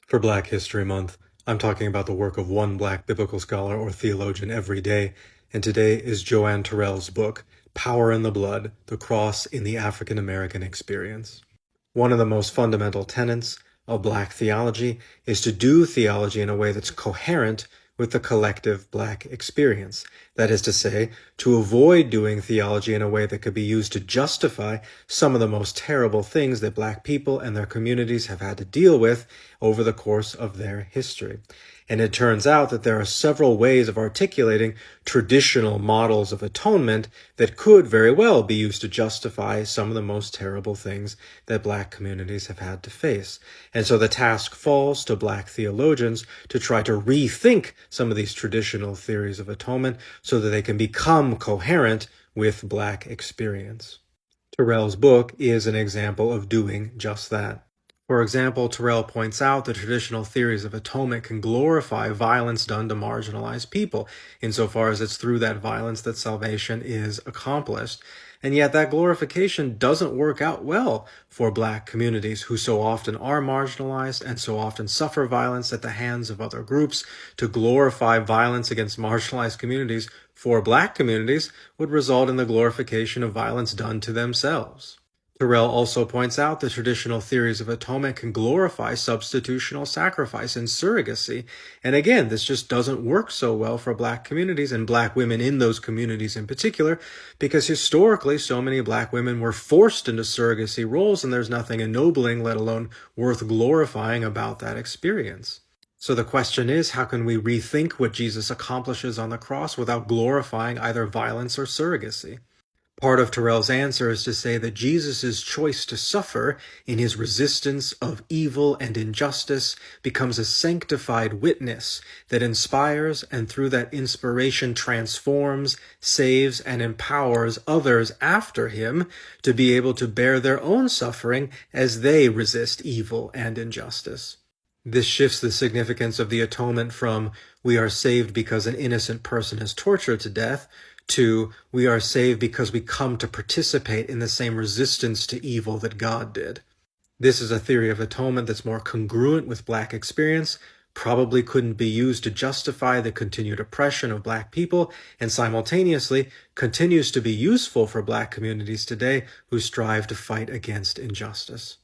For Black History Month, I'm talking about the work of one Black biblical scholar or theologian every day, and today is JoAnne Terrell's book, Power in the Blood, The Cross in the African American Experience. One of the most fundamental tenets of Black theology is to do theology in a way that's coherent with the collective Black experience. That is to say, to avoid doing theology in a way that could be used to justify some of the most terrible things that Black people and their communities have had to deal with over the course of their history. And it turns out that there are several ways of articulating traditional models of atonement that could very well be used to justify some of the most terrible things that Black communities have had to face. And so the task falls to Black theologians to try to rethink some of these traditional theories of atonement so that they can become coherent with Black experience. Terrell's book is an example of doing just that. For example, Terrell points out that traditional theories of atonement can glorify violence done to marginalized people, insofar as it's through that violence that salvation is accomplished. And yet that glorification doesn't work out well for Black communities who so often are marginalized and so often suffer violence at the hands of other groups. To glorify violence against marginalized communities for Black communities would result in the glorification of violence done to themselves. Terrell also points out that traditional theories of atonement can glorify substitutional sacrifice and surrogacy. And again, this just doesn't work so well for Black communities and Black women in those communities in particular, because historically so many Black women were forced into surrogacy roles, and there's nothing ennobling, let alone worth glorifying about that experience. So the question is, how can we rethink what Jesus accomplishes on the cross without glorifying either violence or surrogacy? Part of Terrell's answer is to say that Jesus' choice to suffer in his resistance of evil and injustice becomes a sanctified witness that inspires and through that inspiration transforms, saves, and empowers others after him to be able to bear their own suffering as they resist evil and injustice. This shifts the significance of the atonement from we are saved because an innocent person is tortured to death to we are saved because we come to participate in the same resistance to evil that God did. This is a theory of atonement that's more congruent with Black experience, probably couldn't be used to justify the continued oppression of Black people, and simultaneously continues to be useful for Black communities today who strive to fight against injustice.